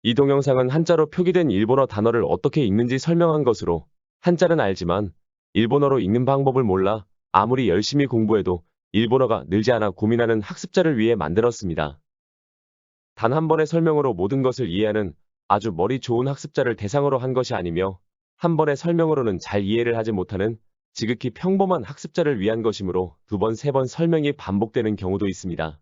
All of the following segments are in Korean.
이 동영상은 한자로 표기된 일본어 단어를 어떻게 읽는지 설명한 것으로 한자는 알지만 일본어로 읽는 방법을 몰라 아무리 열심히 공부해도 일본어가 늘지 않아 고민하는 학습자를 위해 만들었습니다. 단 한 번의 설명으로 모든 것을 이해하는 아주 머리 좋은 학습자를 대상으로 한 것이 아니며 한 번의 설명으로는 잘 이해를 하지 못하는 지극히 평범한 학습자를 위한 것이므로 두 번, 세 번 설명이 반복되는 경우도 있습니다.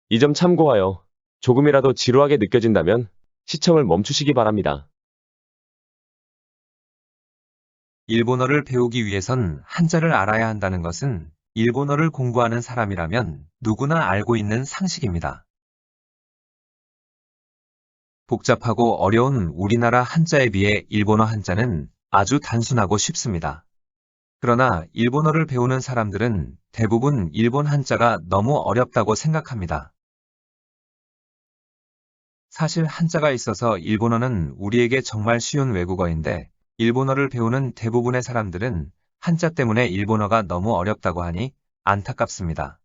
이 점 참고하여 조금이라도 지루하게 느껴진다면 시청을 멈추시기 바랍니다. 일본어를 배우기 위해선 한자를 알아야 한다는 것은 일본어를 공부하는 사람이라면 누구나 알고 있는 상식입니다. 복잡하고 어려운 우리나라 한자에 비해 일본어 한자는 아주 단순하고 쉽습니다. 그러나 일본어를 배우는 사람들은 대부분 일본 한자가 너무 어렵다고 생각합니다. 사실 한자가 있어서 일본어는 우리에게 정말 쉬운 외국어인데 일본어를 배우는 대부분의 사람들은 한자 때문에 일본어가 너무 어렵다고 하니 안타깝습니다.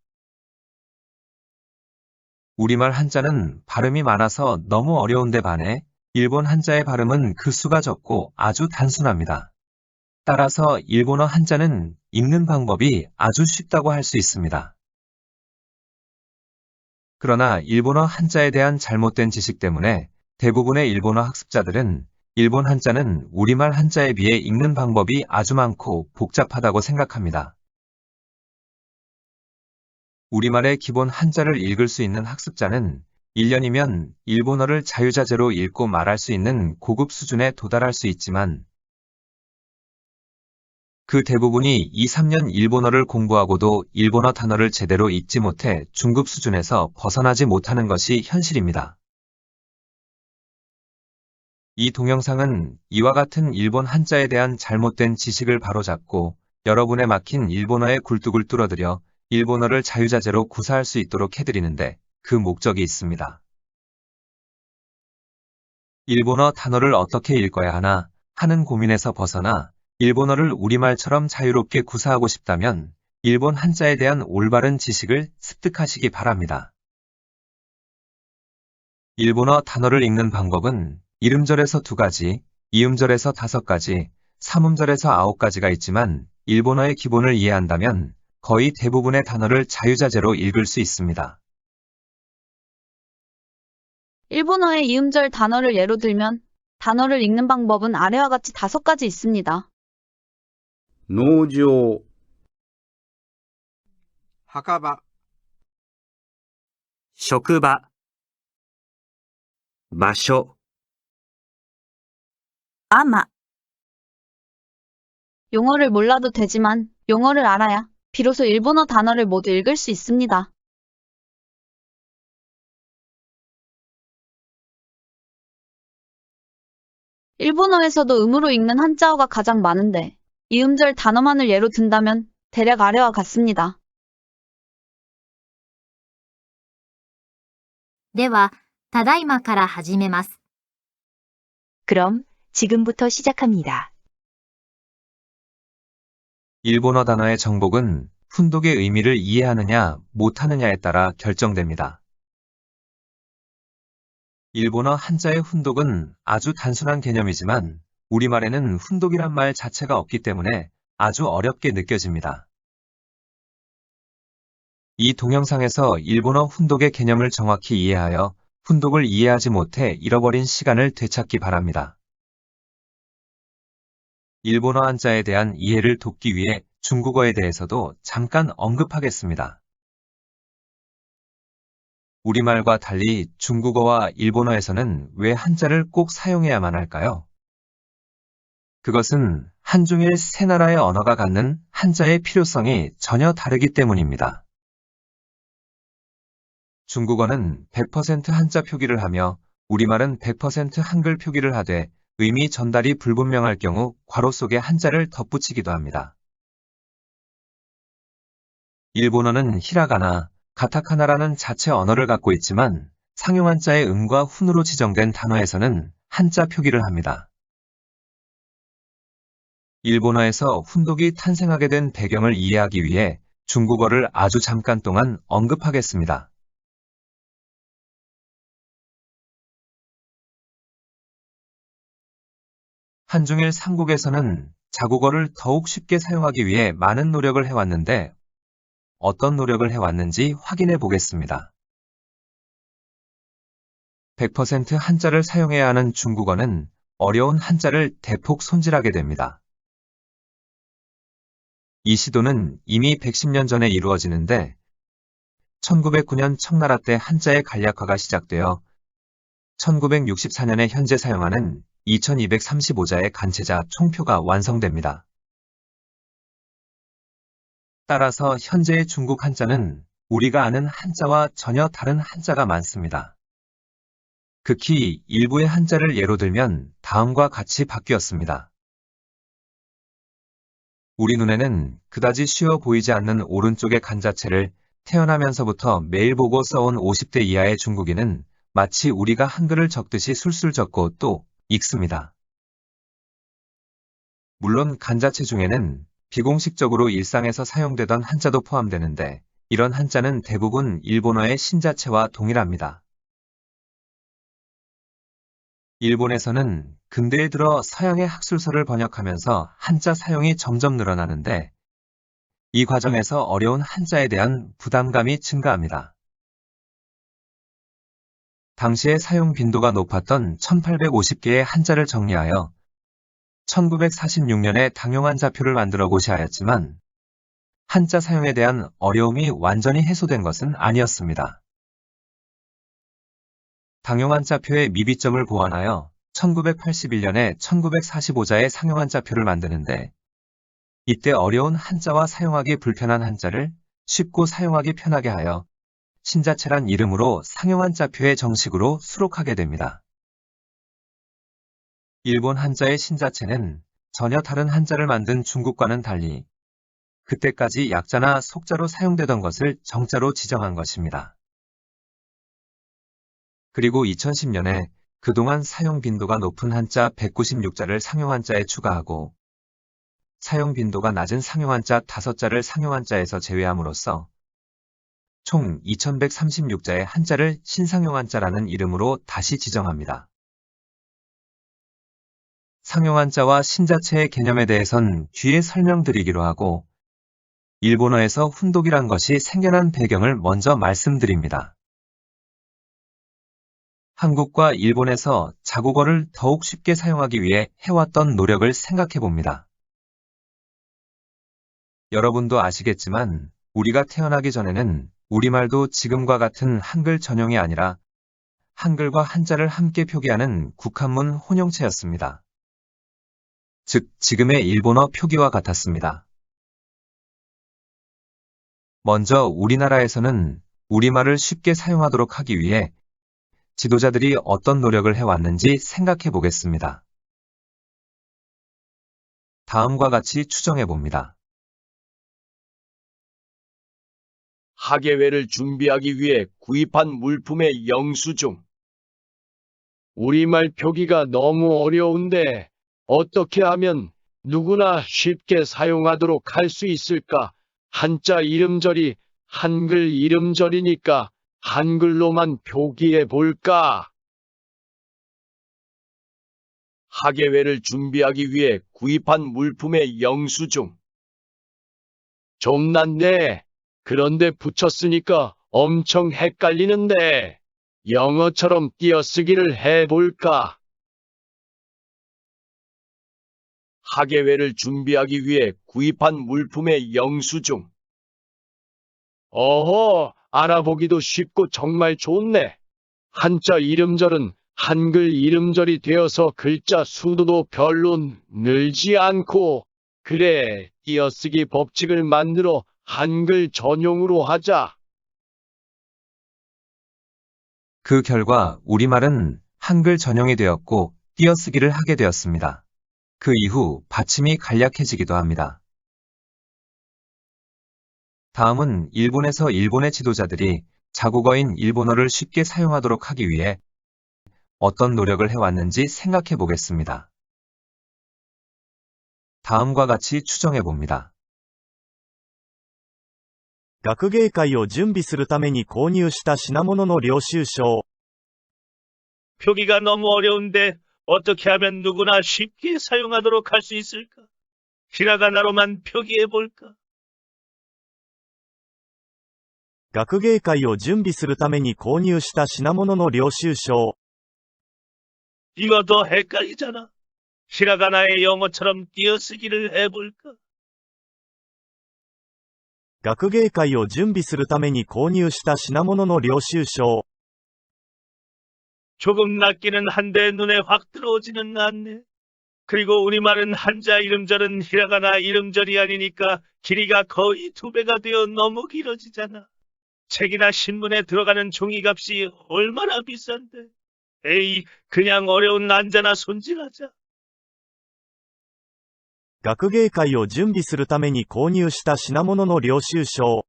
우리말 한자는 발음이 많아서 너무 어려운데 반해 일본 한자의 발음은 그 수가 적고 아주 단순합니다. 따라서 일본어 한자는 읽는 방법이 아주 쉽다고 할 수 있습니다. 그러나 일본어 한자에 대한 잘못된 지식 때문에 대부분의 일본어 학습자들은 일본 한자는 우리말 한자에 비해 읽는 방법이 아주 많고 복잡하다고 생각합니다. 우리말의 기본 한자를 읽을 수 있는 학습자는 1년이면 일본어를 자유자재로 읽고 말할 수 있는 고급 수준에 도달할 수 있지만 그 대부분이 2, 3년 일본어를 공부하고도 일본어 단어를 제대로 읽지 못해 중급 수준에서 벗어나지 못하는 것이 현실입니다. 이 동영상은 이와 같은 일본 한자에 대한 잘못된 지식을 바로잡고 여러분의 막힌 일본어의 굴뚝을 뚫어드려 일본어를 자유자재로 구사할 수 있도록 해드리는데 그 목적이 있습니다. 일본어 단어를 어떻게 읽어야 하나 하는 고민에서 벗어나 일본어를 우리말처럼 자유롭게 구사하고 싶다면 일본 한자에 대한 올바른 지식을 습득하시기 바랍니다. 일본어 단어를 읽는 방법은 이음절에서 2가지, 이음절에서 5가지, 삼음절에서 9가지가 있지만 일본어의 기본을 이해한다면 거의 대부분의 단어를 자유자재로 읽을 수 있습니다. 일본어의 이음절 단어를 예로 들면 단어를 읽는 방법은 아래와 같이 5가지 있습니다. 農場、墓場、職場、場所、 아마, 용어를 몰라도 되지만 용어를 알아야 비로소 일본어 단어를 모두 읽을 수 있습니다. 일본어에서도 음으로 읽는 한자어가 가장 많은데 이음절 단어만을 예로 든다면 대략 아래와 같습니다. では、ただいまから始めます。 그럼 지금부터 시작합니다. 일본어 단어의 정복은 훈독의 의미를 이해하느냐 못하느냐에 따라 결정됩니다. 일본어 한자의 훈독은 아주 단순한 개념이지만 우리말에는 훈독이란 말 자체가 없기 때문에 아주 어렵게 느껴집니다. 이 동영상에서 일본어 훈독의 개념을 정확히 이해하여 훈독을 이해하지 못해 잃어버린 시간을 되찾기 바랍니다. 일본어 한자에 대한 이해를 돕기 위해 중국어에 대해서도 잠깐 언급하겠습니다. 우리말과 달리 중국어와 일본어에서는 왜 한자를 꼭 사용해야만 할까요? 그것은 한중일 세 나라의 언어가 갖는 한자의 필요성이 전혀 다르기 때문입니다. 중국어는 100% 한자 표기를 하며 우리말은 100% 한글 표기를 하되 의미 전달이 불분명할 경우 괄호 속에 한자를 덧붙이기도 합니다. 일본어는 히라가나, 가타카나라는 자체 언어를 갖고 있지만 상용 한자의 음과 훈으로 지정된 단어에서는 한자 표기를 합니다. 일본어에서 훈독이 탄생하게 된 배경을 이해하기 위해 중국어를 아주 잠깐 동안 언급하겠습니다. 한중일 삼국에서는 자국어를 더욱 쉽게 사용하기 위해 많은 노력을 해왔는데 어떤 노력을 해왔는지 확인해 보겠습니다. 100% 한자를 사용해야 하는 중국어는 어려운 한자를 대폭 손질하게 됩니다. 이 시도는 이미 110년 전에 이루어지는데 1909년 청나라 때 한자의 간략화가 시작되어 1964년에 현재 사용하는 2235자의 간체자 총표가 완성됩니다. 따라서 현재의 중국 한자는 우리가 아는 한자와 전혀 다른 한자가 많습니다. 극히 일부의 한자를 예로 들면 다음과 같이 바뀌었습니다. 우리 눈에는 그다지 쉬워 보이지 않는 오른쪽의 간자체를 태어나면서부터 매일 보고 써온 50대 이하의 중국인은 마치 우리가 한글을 적듯이 술술 적고 또 읽습니다. 물론 간자체 중에는 비공식적으로 일상에서 사용되던 한자도 포함되는데 이런 한자는 대부분 일본어의 신자체와 동일합니다. 일본에서는 근대에 들어 서양의 학술서를 번역하면서 한자 사용이 점점 늘어나는데 이 과정에서 어려운 한자에 대한 부담감이 증가합니다. 당시에 사용 빈도가 높았던 1850개의 한자를 정리하여 1946년에 당용한자표를 만들어 고시하였지만 한자 사용에 대한 어려움이 완전히 해소된 것은 아니었습니다. 당용한자표의 미비점을 보완하여 1981년에 1945자의 상용한자표를 만드는데 이때 어려운 한자와 사용하기 불편한 한자를 쉽고 사용하기 편하게 하여 신자체란 이름으로 상용한자표의 정식으로 수록하게 됩니다. 일본 한자의 신자체는 전혀 다른 한자를 만든 중국과는 달리 그때까지 약자나 속자로 사용되던 것을 정자로 지정한 것입니다. 그리고 2010년에 그동안 사용 빈도가 높은 한자 196자를 상용한자에 추가하고 사용 빈도가 낮은 상용한자 5자를 상용한자에서 제외함으로써 총 2136자의 한자를 신상용한자라는 이름으로 다시 지정합니다. 상용한자와 신자체의 개념에 대해선 뒤에 설명드리기로 하고 일본어에서 훈독이란 것이 생겨난 배경을 먼저 말씀드립니다. 한국과 일본에서 자국어를 더욱 쉽게 사용하기 위해 해왔던 노력을 생각해 봅니다. 여러분도 아시겠지만 우리가 태어나기 전에는 우리말도 지금과 같은 한글 전용이 아니라 한글과 한자를 함께 표기하는 국한문 혼용체였습니다. 즉, 지금의 일본어 표기와 같았습니다. 먼저 우리나라에서는 우리말을 쉽게 사용하도록 하기 위해 지도자들이 어떤 노력을 해왔는지 생각해 보겠습니다. 다음과 같이 추정해 봅니다. 학예회를 준비하기 위해 구입한 물품의 영수증. 우리말 표기가 너무 어려운데 어떻게 하면 누구나 쉽게 사용하도록 할 수 있을까? 한자 이름절이 한글 이름절이니까 한글로만 표기해 볼까? 학예회를 준비하기 위해 구입한 물품의 영수증. 좀 낫네. 그런데 붙였으니까 엄청 헷갈리는데 영어처럼 띄어쓰기를 해볼까? 학예회를 준비하기 위해 구입한 물품의 영수증. 어허, 알아보기도 쉽고 정말 좋네. 한자 이름절은 한글 이름절이 되어서 글자 수도 별로 늘지 않고, 그래, 띄어쓰기 법칙을 만들어 한글 전용으로 하자. 그 결과 우리말은 한글 전용이 되었고 띄어쓰기를 하게 되었습니다. 그 이후 받침이 간략해지기도 합니다. 다음은 일본에서 일본의 지도자들이 자국어인 일본어를 쉽게 사용하도록 하기 위해 어떤 노력을 해왔는지 생각해 보겠습니다. 다음과 같이 추정해 봅니다. 学芸会を準備するために購入した品物の領収書を 표기가 너무 어려운데 어떻게 하면 누구나 쉽게 사용하도록 할 수 있을까? 히라가나로만 표기해 볼까? 学芸会を準備するために購入した品物の領収書を 이거 더 헷갈리잖아. 히라가나의 영어처럼 띄어쓰기를 해볼까? 学芸会を準備するために購入した品物の領収書を 조금 낫기는 한데 눈에 확 들어오지는 않네. 그리고 우리말은 한자 이름절은 히라가나 이름절이 아니니까 길이가 거의 2배가 되어 너무 길어지잖아. 책이나 신문에 들어가는 종이값이 얼마나 비싼데. 에이, 그냥 어려운 난자나 손질하자. 学芸会を準備するために購入した品物の領収書を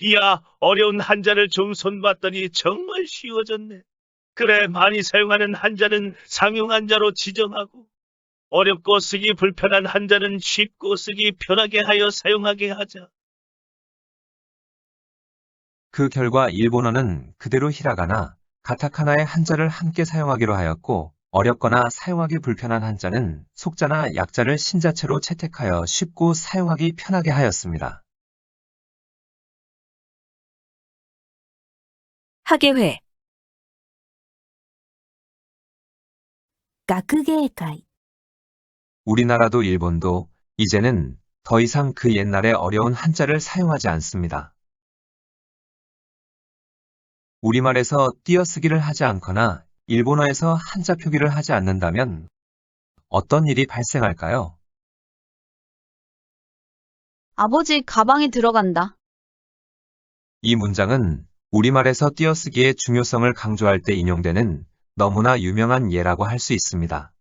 이야, 어려운 한자를 좀 손봤더니 정말 쉬워졌네. 그래, 많이 사용하는 한자는 상용 한자로 지정하고, 어렵고 쓰기 불편한 한자는 쉽고 쓰기 편하게 하여 사용하게 하자. 그 결과 일본어는 그대로 히라가나, 가타카나의 한자를 함께 사용하기로 하였고, 어렵거나 사용하기 불편한 한자는 속자나 약자를 신자체로 채택하여 쉽고 사용하기 편하게 하였습니다. 학예회, 学芸会 우리나라도 일본도 이제는 더 이상 그 옛날의 어려운 한자를 사용하지 않습니다. 우리말에서 띄어쓰기를 하지 않거나 일본어에서 한자 표기를 하지 않는다면 어떤 일이 발생할까요? 아버지 가방에 들어간다. 이 문장은 우리말에서 띄어쓰기의 중요성을 강조할 때 인용되는 너무나 유명한 예라고 할 수 있습니다.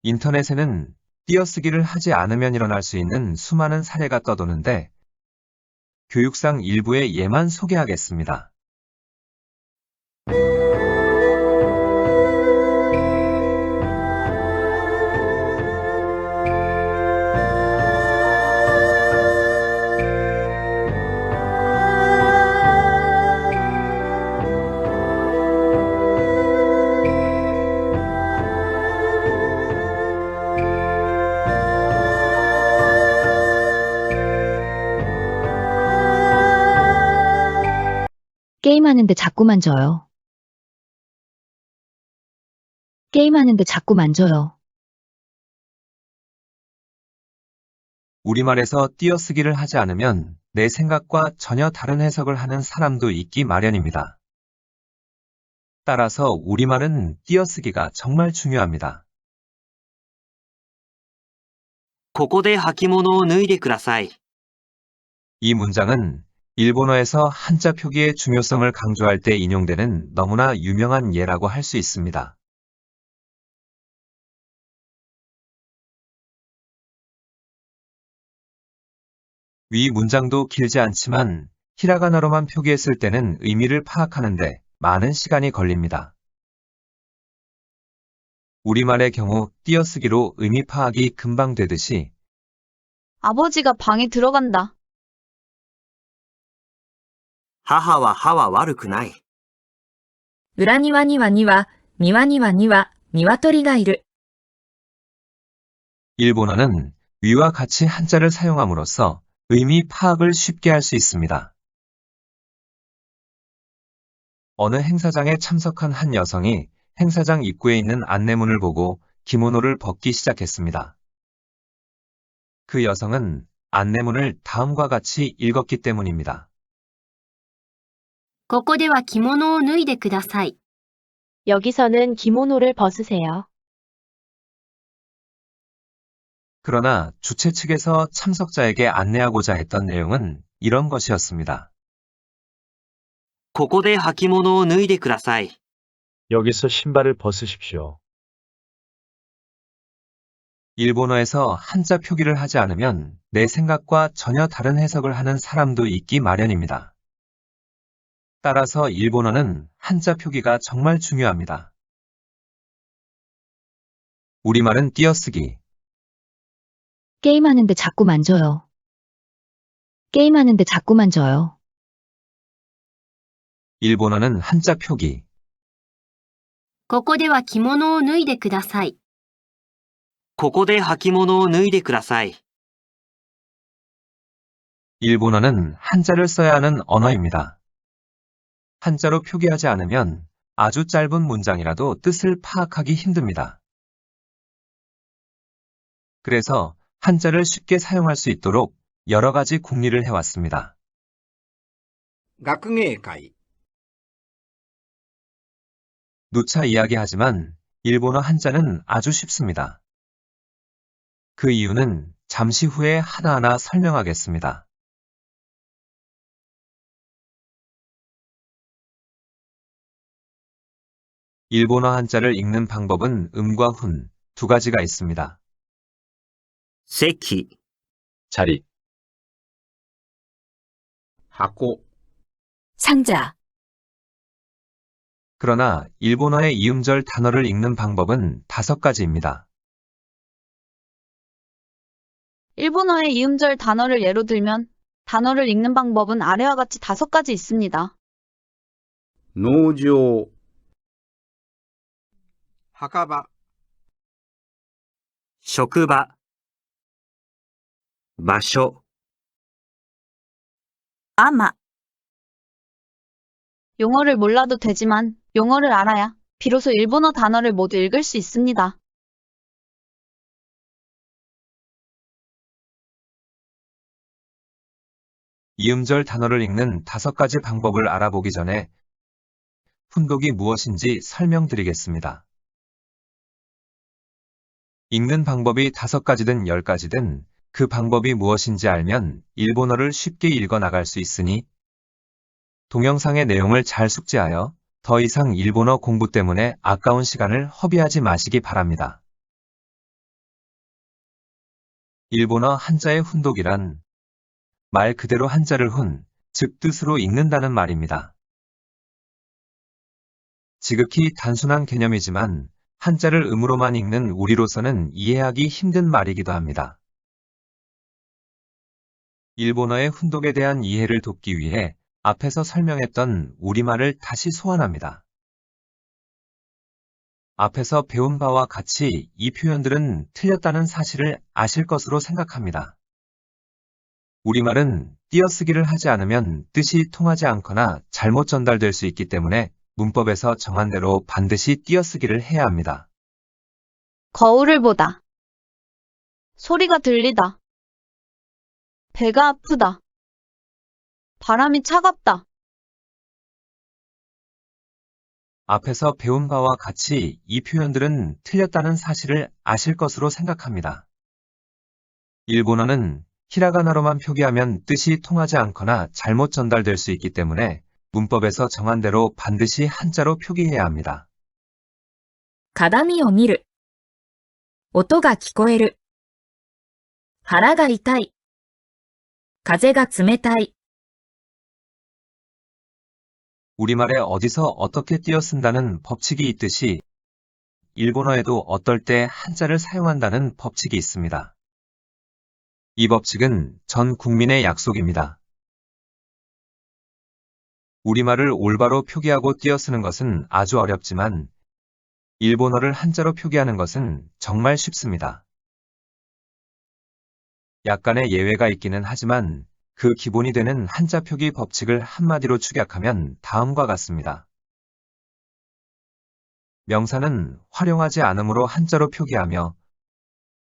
인터넷에는 띄어쓰기를 하지 않으면 일어날 수 있는 수많은 사례가 떠도는데 교육상 일부의 예만 소개하겠습니다. 게임하는데 자꾸 만져요. 게임하는데 자꾸 만져요. 우리말에서 띄어쓰기를 하지 않으면 내 생각과 전혀 다른 해석을 하는 사람도 있기 마련입니다. 따라서 우리말은 띄어쓰기가 정말 중요합니다. ここで履物を脱いでください。 이 문장은 일본어에서 한자 표기의 중요성을 강조할 때 인용되는 너무나 유명한 예라고 할 수 있습니다. 위 문장도 길지 않지만 히라가나로만 표기했을 때는 의미를 파악하는데 많은 시간이 걸립니다. 우리말의 경우 띄어쓰기로 의미 파악이 금방 되듯이 아버지가 방에 들어간다. 母は歯は悪くない。裏庭には庭には鶏がいる。 일본어는 위와 같이 한자를 사용함으로써 의미 파악을 쉽게 할 수 있습니다. 어느 행사장에 참석한 한 여성이 행사장 입구에 있는 안내문을 보고 기모노를 벗기 시작했습니다. 그 여성은 안내문을 다음과 같이 읽었기 때문입니다. ここでは着物を脱いでください。 여기서는 기모노를 벗으세요. 그러나 주최 측에서 참석자에게 안내하고자 했던 내용은 이런 것이었습니다. ここで履物を脱いでください。 여기서 신발을 벗으십시오. 일본어에서 한자 표기를 하지 않으면 내 생각과 전혀 다른 해석을 하는 사람도 있기 마련입니다. 따라서 일본어는 한자 표기가 정말 중요합니다. 우리말은 띄어쓰기, 게임하는데 자꾸 만져요. 게임하는데 자꾸 만져요. 일본어는 한자 표기, ここでは着物を脱いでください。ここで履物を脱いでください。 일본어는 한자를 써야 하는 언어입니다. 한자로 표기하지 않으면 아주 짧은 문장이라도 뜻을 파악하기 힘듭니다. 그래서 한자를 쉽게 사용할 수 있도록 여러 가지 궁리를 해왔습니다. 学芸会 누차 이야기하지만 일본어 한자는 아주 쉽습니다. 그 이유는 잠시 후에 하나하나 설명하겠습니다. 일본어 한자를 읽는 방법은 음과 훈 두 가지가 있습니다. 席、 자리, 箱 상자. 그러나 일본어의 이음절 단어를 읽는 방법은 5가지입니다. 일본어의 이음절 단어를 예로 들면 단어를 읽는 방법은 아래와 같이 5가지 있습니다. 農場墓場職場、場所、 아마. 용어를 몰라도 되지만 용어를 알아야 비로소 일본어 단어를 모두 읽을 수 있습니다. 이음절 단어를 읽는 5가지 방법을 알아보기 전에 훈독이 무엇인지 설명드리겠습니다. 읽는 방법이 5가지든 10가지든 그 방법이 무엇인지 알면 일본어를 쉽게 읽어 나갈 수 있으니 동영상의 내용을 잘 숙지하여 더 이상 일본어 공부 때문에 아까운 시간을 허비하지 마시기 바랍니다. 일본어 한자의 훈독이란 말 그대로 한자를 훈, 즉 뜻으로 읽는다는 말입니다. 지극히 단순한 개념이지만 한자를 음으로만 읽는 우리로서는 이해하기 힘든 말이기도 합니다. 일본어의 훈독에 대한 이해를 돕기 위해 앞에서 설명했던 우리말을 다시 소환합니다. 앞에서 배운 바와 같이 이 표현들은 틀렸다는 사실을 아실 것으로 생각합니다. 우리말은 띄어쓰기를 하지 않으면 뜻이 통하지 않거나 잘못 전달될 수 있기 때문에 문법에서 정한 대로 반드시 띄어쓰기를 해야 합니다. 거울을 보다. 소리가 들리다. 배가 아프다. 바람이 차갑다. 앞에서 배운 바와 같이 이 표현들은 틀렸다는 사실을 아실 것으로 생각합니다. 일본어는 히라가나로만 표기하면 뜻이 통하지 않거나 잘못 전달될 수 있기 때문에 문법에서 정한 대로 반드시 한자로 표기해야 합니다. 鏡を見る。音が聞こえる。腹が痛い。風が冷たい。 우리말에 어디서 어떻게 띄어 쓴다는 법칙이 있듯이 일본어에도 어떨 때 한자를 사용한다는 법칙이 있습니다. 이 법칙은 전 국민의 약속입니다. 우리말을 올바로 표기하고 띄어 쓰는 것은 아주 어렵지만 일본어를 한자로 표기하는 것은 정말 쉽습니다. 약간의 예외가 있기는 하지만 그 기본이 되는 한자 표기 법칙을 한마디로 축약하면 다음과 같습니다. 명사는 활용하지 않으므로 한자로 표기하며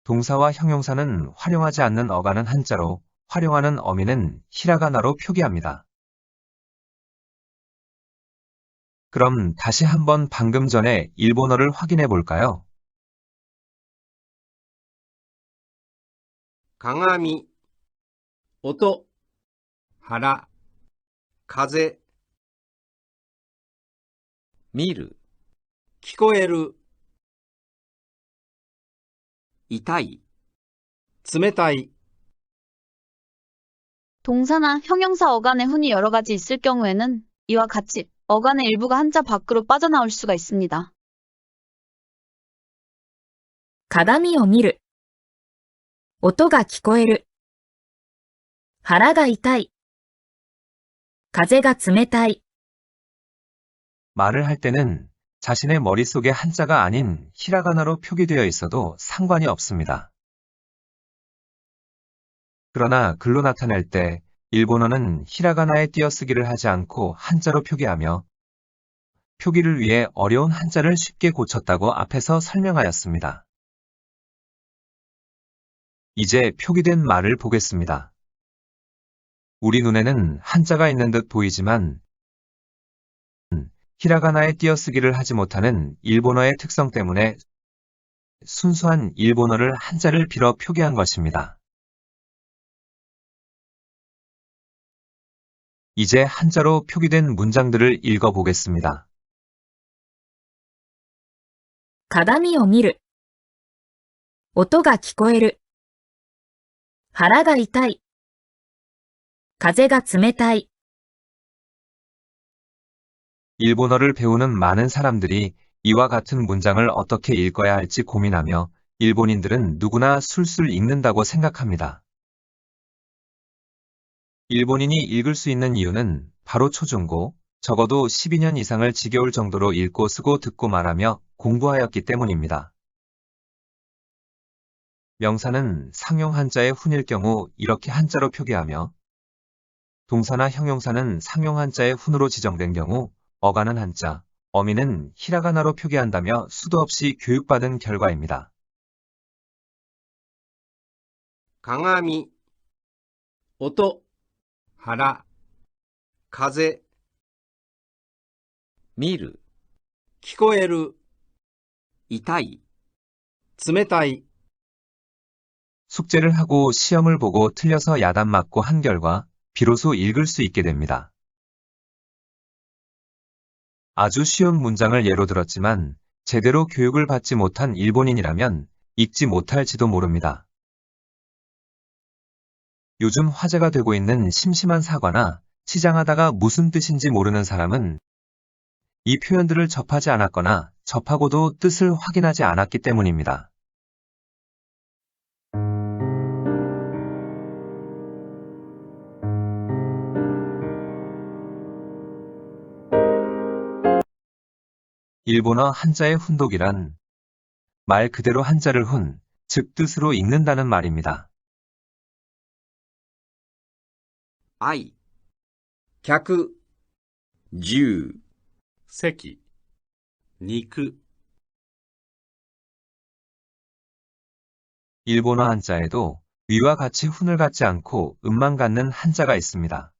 동사와 형용사는 활용하지 않는 어간은 한자로, 활용하는 어미는 히라가나로 표기합니다. 그럼 다시 한번 방금 전에 일본어를 확인해 볼까요? 鏡音腹風見る聞こえる痛い冷たい 동사나 형용사 어간의 훈이 여러 가지 있을 경우에는 이와 같이 어간의 일부가 한자 밖으로 빠져나올 수가 있습니다. 鏡を見る。音が聞こえる。腹が痛い。風が冷たい。 말을 할 때는 자신의 머릿속에 한자가 아닌 히라가나로 표기되어 있어도 상관이 없습니다. 그러나 글로 나타낼 때 일본어는 히라가나에 띄어쓰기를 하지 않고 한자로 표기하며 표기를 위해 어려운 한자를 쉽게 고쳤다고 앞에서 설명하였습니다. 이제 표기된 말을 보겠습니다. 우리 눈에는 한자가 있는 듯 보이지만 히라가나에 띄어쓰기를 하지 못하는 일본어의 특성 때문에 순수한 일본어를 한자를 빌어 표기한 것입니다. 이제 한자로 표기된 문장들을 읽어보겠습니다. 鏡を見る。音が聞こえる。腹が痛い。風が冷たい。 일본어를 배우는 많은 사람들이 이와 같은 문장을 어떻게 읽어야 할지 고민하며 일본인들은 누구나 술술 읽는다고 생각합니다. 일본인이 읽을 수 있는 이유는 바로 초중고, 적어도 12년 이상을 지겨울 정도로 읽고 쓰고 듣고 말하며 공부하였기 때문입니다. 명사는 상용 한자의 훈일 경우 이렇게 한자로 표기하며 동사나 형용사는 상용 한자의 훈으로 지정된 경우 어가는 한자, 어미는 히라가나로 표기한다며 수도 없이 교육받은 결과입니다. 鏡、音、腹、風、見る、聞こえる、痛い、冷たい。 숙제를 하고 시험을 보고 틀려서 야단 맞고 한 결과 비로소 읽을 수 있게 됩니다. 아주 쉬운 문장을 예로 들었지만 제대로 교육을 받지 못한 일본인이라면 읽지 못할지도 모릅니다. 요즘 화제가 되고 있는 심심한 사과나 시장하다가 무슨 뜻인지 모르는 사람은 이 표현들을 접하지 않았거나 접하고도 뜻을 확인하지 않았기 때문입니다. 일본어 한자의 훈독이란 말 그대로 한자를 훈, 즉 뜻으로 읽는다는 말입니다. 愛、客、銃、席、肉。 일본어 한자에도 위와 같이 훈을 갖지 않고 음만 갖는 한자가 있습니다.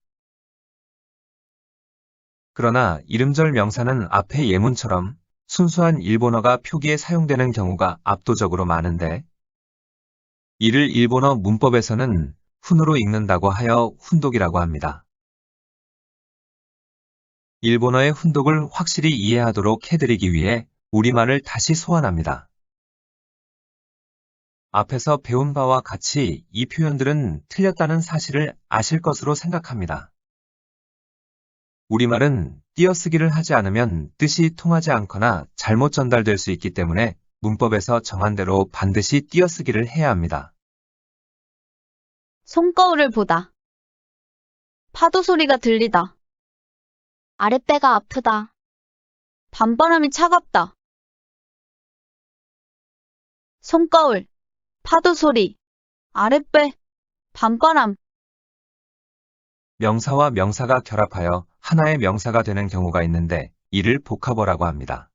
그러나 이름절 명사는 앞의 예문처럼 순수한 일본어가 표기에 사용되는 경우가 압도적으로 많은데 이를 일본어 문법에서는 훈으로 읽는다고 하여 훈독이라고 합니다. 일본어의 훈독을 확실히 이해하도록 해드리기 위해 우리말을 다시 소환합니다. 앞에서 배운 바와 같이 이 표현들은 틀렸다는 사실을 아실 것으로 생각합니다. 우리말은 띄어쓰기를 하지 않으면 뜻이 통하지 않거나 잘못 전달될 수 있기 때문에 문법에서 정한 대로 반드시 띄어쓰기를 해야 합니다. 손거울을 보다. 파도 소리가 들리다. 아랫배가 아프다. 밤바람이 차갑다. 손거울, 파도 소리, 아랫배, 밤바람. 명사와 명사가 결합하여 하나의 명사가 되는 경우가 있는데 이를 복합어라고 합니다.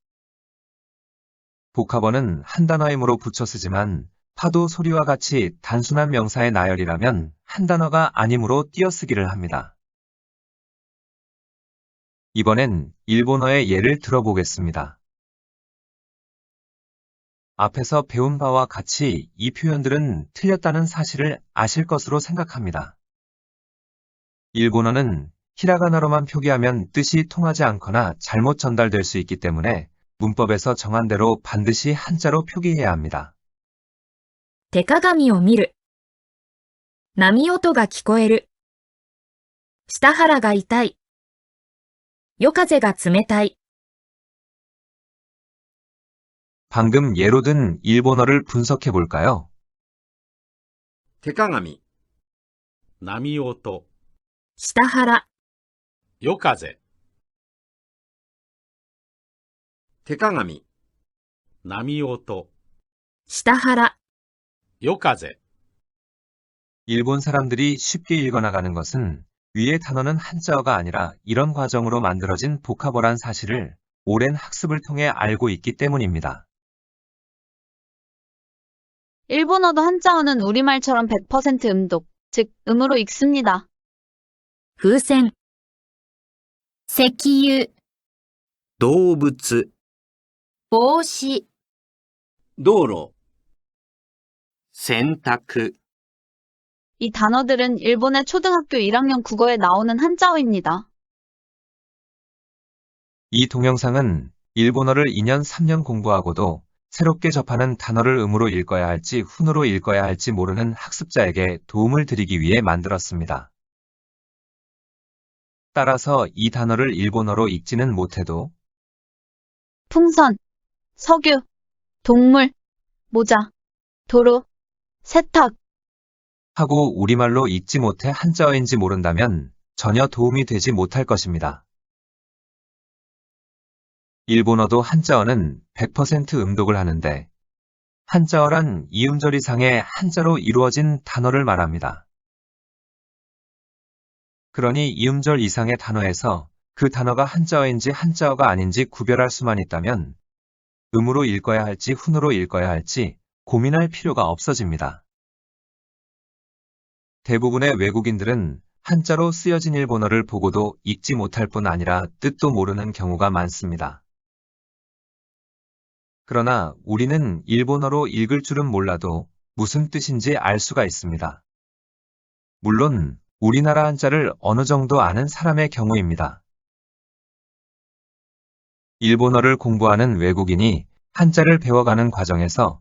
복합어는 한 단어이므로 붙여 쓰지만 파도 소리와 같이 단순한 명사의 나열이라면 한 단어가 아니므로 띄어쓰기를 합니다. 이번엔 일본어의 예를 들어보겠습니다. 앞에서 배운 바와 같이 이 표현들은 틀렸다는 사실을 아실 것으로 생각합니다. 일본어는 히라가나로만 표기하면 뜻이 통하지 않거나 잘못 전달될 수 있기 때문에 문법에서 정한 대로 반드시 한자로 표기해야 합니다. 手鏡を見る。波音が聞こえる。下腹が痛い。夜風が冷たい。 방금 예로 든 일본어를 분석해 볼까요? 手鏡、波音、下腹、夜風、手鏡、波音、下原、夜風。 일본 사람들이 쉽게 읽어나가는 것은 위의 단어는 한자어가 아니라 이런 과정으로 만들어진 복합어란 사실을 오랜 학습을 통해 알고 있기 때문입니다. 일본어도 한자어는 우리말처럼 100% 음독, 즉 음으로 읽습니다. 風船、石油、動物、帽子、道路、洗濯、 이 단어들은 일본의 초등학교 1학년 국어에 나오는 한자어입니다. 이 동영상은 일본어를 2년, 3년 공부하고도 새롭게 접하는 단어를 음으로 읽어야 할지 훈으로 읽어야 할지 모르는 학습자에게 도움을 드리기 위해 만들었습니다. 따라서 이 단어를 일본어로 읽지는 못해도 풍선, 석유, 동물, 모자, 도로, 세탁, 하고 우리말로 읽지 못해 한자어인지 모른다면 전혀 도움이 되지 못할 것입니다. 일본어도 한자어는 100% 음독을 하는데 한자어란 이음절 이상의 한자로 이루어진 단어를 말합니다. 그러니 이음절 이상의 단어에서 그 단어가 한자어인지 한자어가 아닌지 구별할 수만 있다면 음으로 읽어야 할지 훈으로 읽어야 할지 고민할 필요가 없어집니다. 대부분의 외국인들은 한자로 쓰여진 일본어를 보고도 읽지 못할 뿐 아니라 뜻도 모르는 경우가 많습니다. 그러나 우리는 일본어로 읽을 줄은 몰라도 무슨 뜻인지 알 수가 있습니다. 물론 우리나라 한자를 어느 정도 아는 사람의 경우입니다. 일본어를 공부하는 외국인이 한자를 배워가는 과정에서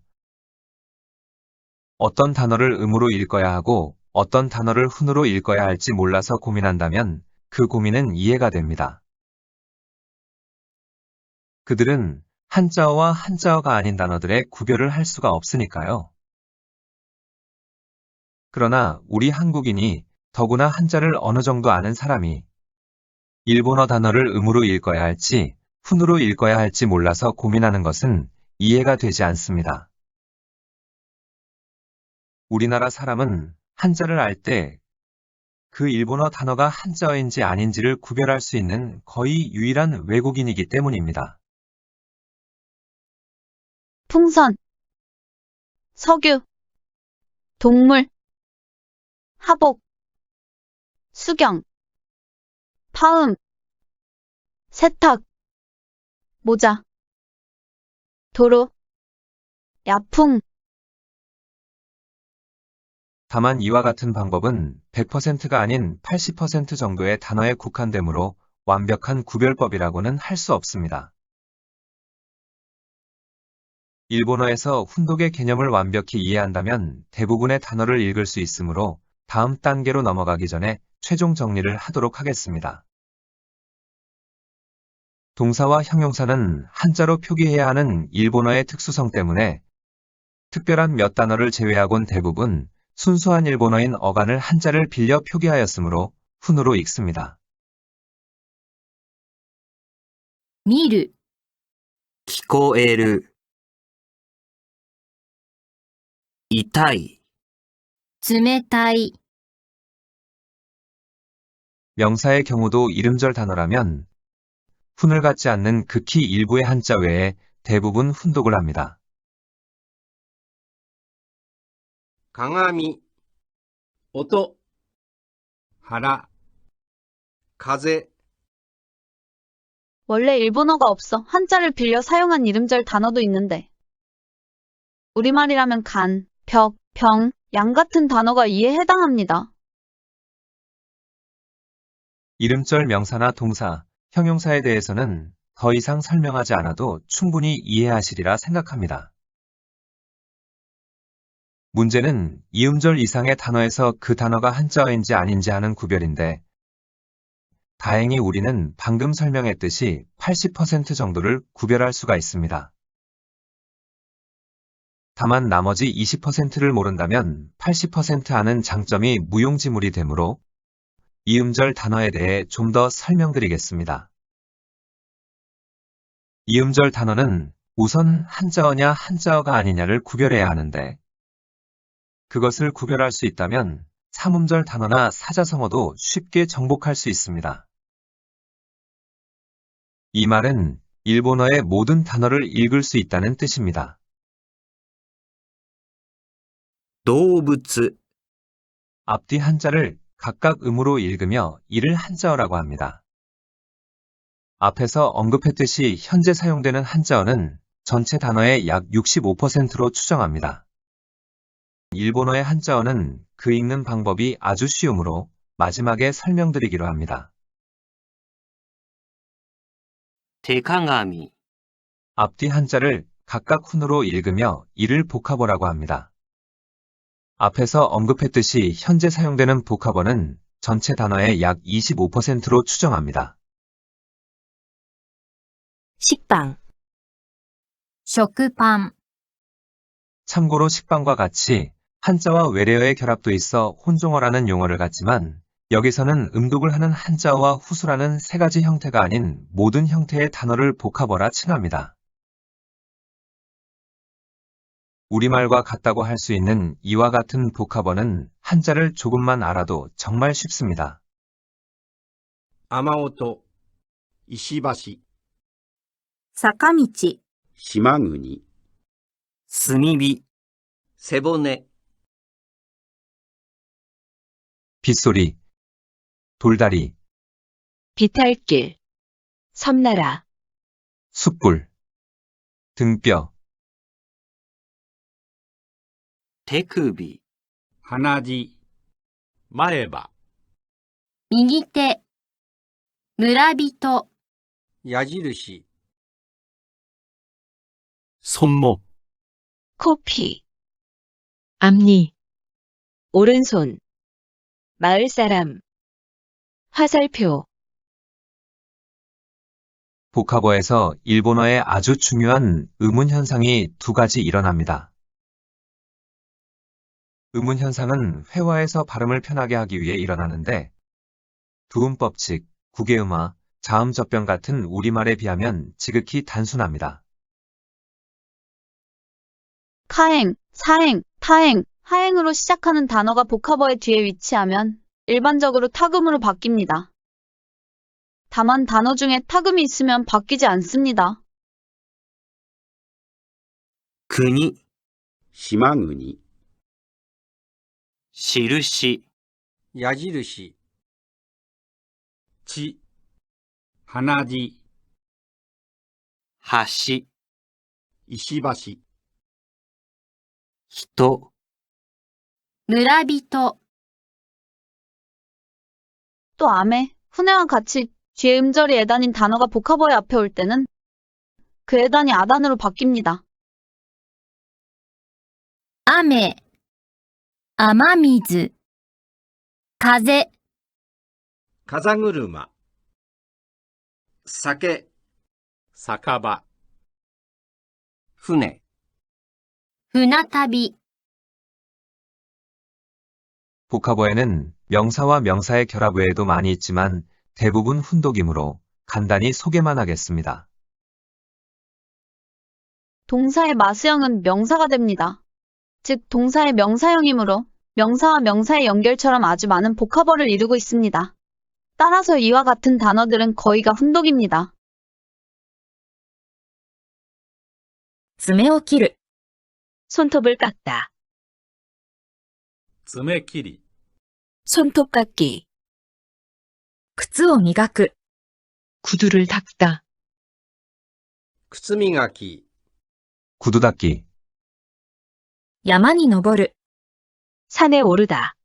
어떤 단어를 음으로 읽어야 하고 어떤 단어를 훈으로 읽어야 할지 몰라서 고민한다면 그 고민은 이해가 됩니다. 그들은 한자어와 한자어가 아닌 단어들의 구별을 할 수가 없으니까요. 그러나 우리 한국인이 더구나 한자를 어느 정도 아는 사람이 일본어 단어를 음으로 읽어야 할지 훈으로 읽어야 할지 몰라서 고민하는 것은 이해가 되지 않습니다. 우리나라 사람은 한자를 알 때 그 일본어 단어가 한자어인지 아닌지를 구별할 수 있는 거의 유일한 외국인이기 때문입니다. 풍선, 석유, 동물, 하복, 수경, 파음, 세탁, 모자, 도로, 야풍. 다만 이와 같은 방법은 100%가 아닌 80% 정도의 단어에 국한되므로 완벽한 구별법이라고는 할 수 없습니다. 일본어에서 훈독의 개념을 완벽히 이해한다면 대부분의 단어를 읽을 수 있으므로 다음 단계로 넘어가기 전에 최종 정리를 하도록 하겠습니다. 동사와 형용사는 한자로 표기해야 하는 일본어의 특수성 때문에 특별한 몇 단어를 제외하곤 대부분 순수한 일본어인 어간을 한자를 빌려 표기하였으므로 훈으로 읽습니다. 見る、聞こえる、痛い、冷たい、 명사의 경우도 이름절 단어라면 훈을 갖지 않는 극히 일부의 한자 외에 대부분 훈독을 합니다. 鏡、音、腹、風。 원래 일본어가 없어 한자를 빌려 사용한 이름절 단어도 있는데 우리말이라면 간, 벽, 병, 양 같은 단어가 이에 해당합니다. 이름절 명사나 동사, 형용사에 대해서는 더 이상 설명하지 않아도 충분히 이해하시리라 생각합니다. 문제는 이음절 이상의 단어에서 그 단어가 한자어인지 아닌지 하는 구별인데 다행히 우리는 방금 설명했듯이 80% 정도를 구별할 수가 있습니다. 다만 나머지 20%를 모른다면 80% 아는 장점이 무용지물이 되므로 이음절 단어에 대해 좀 더 설명드리겠습니다. 이음절 단어는 우선 한자어냐 한자어가 아니냐를 구별해야 하는데, 그것을 구별할 수 있다면 삼음절 단어나 사자성어도 쉽게 정복할 수 있습니다. 이 말은 일본어의 모든 단어를 읽을 수 있다는 뜻입니다. 動物、 앞뒤 한자를 각각 음으로 읽으며 이를 한자어라고 합니다. 앞에서 언급했듯이 현재 사용되는 한자어는 전체 단어의 약 65%로 추정합니다. 일본어의 한자어는 그 읽는 방법이 아주 쉬우므로 마지막에 설명드리기로 합니다. 手鏡、 앞뒤 한자를 각각 훈으로 읽으며 이를 복합어라고 합니다. 앞에서 언급했듯이 현재 사용되는 복합어는 전체 단어의 약 25%로 추정합니다. 식빵, 食パン、 참고로 식빵과 같이 한자와 외래어의 결합도 있어 혼종어라는 용어를 갖지만 여기서는 음독을 하는 한자어와 후수라는 세 가지 형태가 아닌 모든 형태의 단어를 복합어라 칭합니다. 우리말과 같다고 할 수 있는 이와 같은 복합어는 한자를 조금만 알아도 정말 쉽습니다. 雨音、石橋、坂道、島国、炭火、背骨、 빗소리, 돌다리, 비탈길, 섬나라, 숯불, 등뼈, 手首、鼻血、前歯、右手、村人、矢印、손목, 코피, 앞니, 오른손, 마을사람, 화살표, 복합어에서 일본어의 아주 중요한 의문 현상이 두 가지 일어납니다. 의문 현상은 회화에서 발음을 편하게 하기 위해 일어나는데 두음법칙, 구개음화, 자음접변 같은 우리말에 비하면 지극히 단순합니다. 카행, 사행, 타행, 하행으로 시작하는 단어가 복합어의 뒤에 위치하면 일반적으로 타금으로 바뀝니다. 다만 단어 중에 타금이 있으면 바뀌지 않습니다. 国、島国、印、矢印、血、鼻血、橋、石橋、人、村人、 또 암에, 훈해와 같이 뒤에 음절이 에단인 단어가 복합어의 앞에 올 때는 그 에단이 아단으로 바뀝니다. 雨、雨水、風、風車、酒、酒場、船、船旅、 복합어에는 명사와 명사의 결합 외에도 많이 있지만 대부분 훈독이므로 간단히 소개만 하겠습니다. 동사의 마스형은 명사가 됩니다. 즉 동사의 명사형이므로 명사와 명사의 연결처럼 아주 많은 복합어를 이루고 있습니다. 따라서 이와 같은 단어들은 거의가 훈독입니다. 爪を切る、 손톱을 깎다, 爪切り、 손톱 깎기, 靴を磨く、 구두를 닦다, 靴磨き、 구두 닦기, 山に登る、 산에 오르다,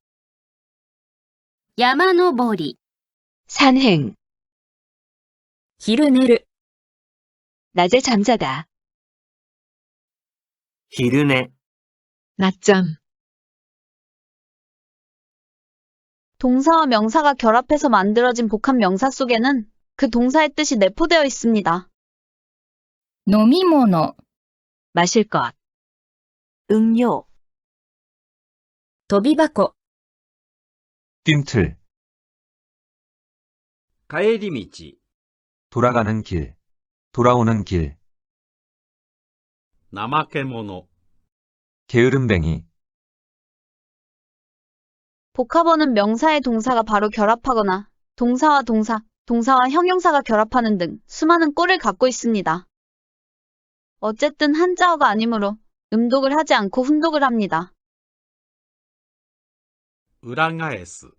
山登り, 산행, 昼寝る、 낮에 잠자다, 昼寝、 낮잠, 동사와 명사가 결합해서 만들어진 복합 명사 속에는 그 동사의 뜻이 내포되어 있습니다. 飲み物, 마실 것, 음료, 飛び箱、 뜀틀, 帰り道、 돌아가는 길, 돌아오는 길, 怠け者、 게으름뱅이, 복합어는 명사의 동사가 바로 결합하거나 동사와 동사, 동사와 형용사가 결합하는 등 수많은 꼴을 갖고 있습니다. 어쨌든 한자어가 아니므로 음독을 하지 않고 훈독을 합니다. 裏返す、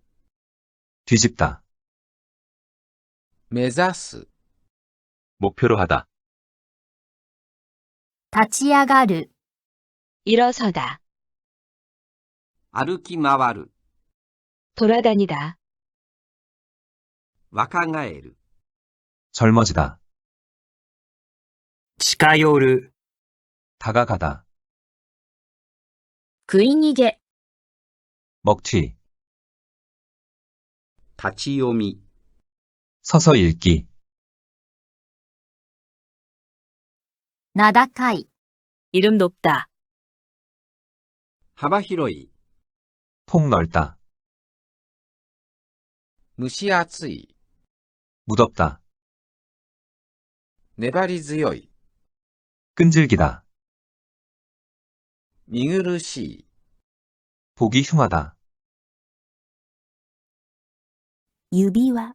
뒤집다, 目指す、 목표로 하다. 立ち上がる、 일어서다, 歩き回る、 돌아다니다, 若返る、 젊어지다, 近寄る、 다가가다, 食い逃げ、 먹튀, 立ち読み、 서서 읽기, 名高い、 이름 높다, 幅広い、 폭 넓다, 蒸し暑い、 무덥다, 粘り強い、 끈질기다, 見苦しい、 보기 흉하다, 指輪、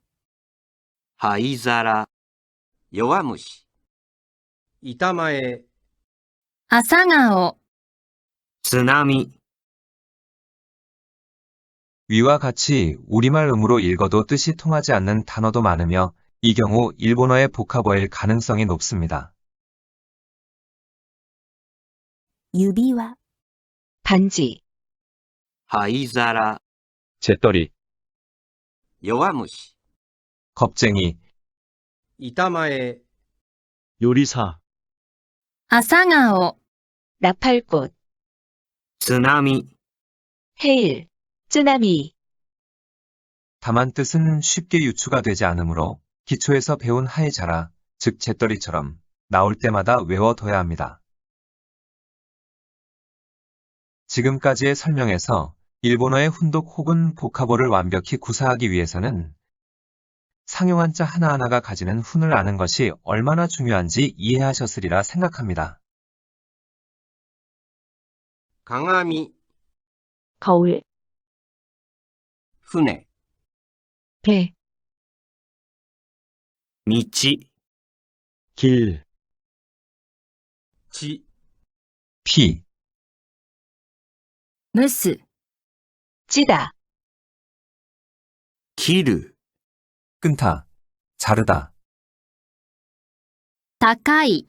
灰皿、弱虫、板前、 朝顔、 津波、 위와 같이 우리말 음으로 읽어도 뜻이 통하지 않는 단어도 많으며 이 경우 일본어의 복합어일 가능성이 높습니다. 指輪、 반지, 灰皿、 재떨이, 弱虫、 겁쟁이, 板前、 요리사, 朝顔、 나팔꽃, 津波、 해일, 쓰나미, 다만 뜻은 쉽게 유추가 되지 않으므로 기초에서 배운 하이자라, 즉 재떨이처럼 나올 때마다 외워둬야 합니다. 지금까지의 설명에서 일본어의 훈독 혹은 복합어를 완벽히 구사하기 위해서는 상용한자 하나하나가 가지는 훈을 아는 것이 얼마나 중요한지 이해하셨으리라 생각합니다. 鏡、 거울, 船、 배, 道、 길, 地、 피, 蒸す、 찌다, 切る、 끈타, 자르다, 高い、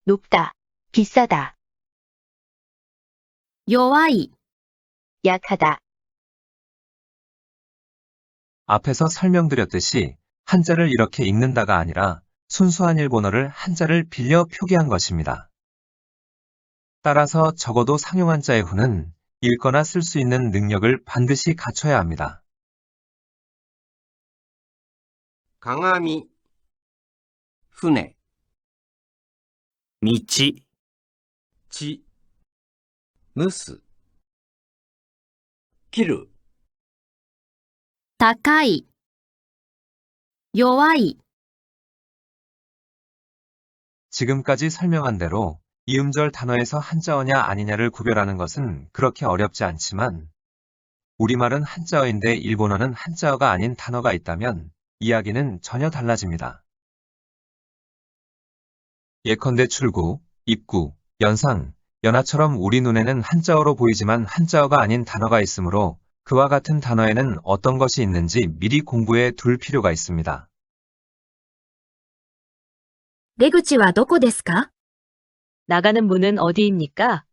높다, 비싸다, 弱い、 약하다, 앞에서 설명드렸듯이 한자를 이렇게 읽는다가 아니라 순수한 일본어를 한자를 빌려 표기한 것입니다. 따라서 적어도 상용한자의 훈은 읽거나 쓸 수 있는 능력을 반드시 갖춰야 합니다. 鏡、船、道、地、蒸す、切る、高い、弱い、 지금까지 설명한 대로 이음절 단어에서 한자어냐 아니냐를 구별하는 것은 그렇게 어렵지 않지만 우리말은 한자어인데 일본어는 한자어가 아닌 단어가 있다면 이야기는 전혀 달라집니다. 예컨대 출구, 입구, 연상, 연하처럼 우리 눈에는 한자어로 보이지만 한자어가 아닌 단어가 있으므로 그와 같은 단어에는 어떤 것이 있는지 미리 공부해 둘 필요가 있습니다. 出口はどこですか? 나가는 문은 어디입니까?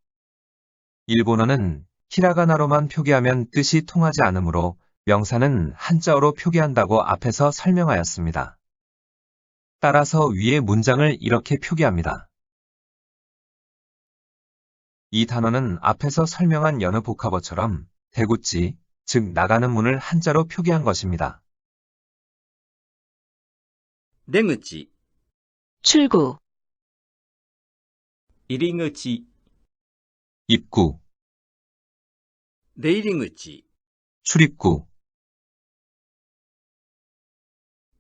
일본어는 히라가나로만 표기하면 뜻이 통하지 않으므로 명사는 한자어로 표기한다고 앞에서 설명하였습니다. 따라서 위의 문장을 이렇게 표기합니다. 이 단어는 앞에서 설명한 여느 복합어처럼 대구지, 즉 나가는 문을 한자로 표기한 것입니다. 出口、 출구, 入り口、 입구, 出入り口、 출입구,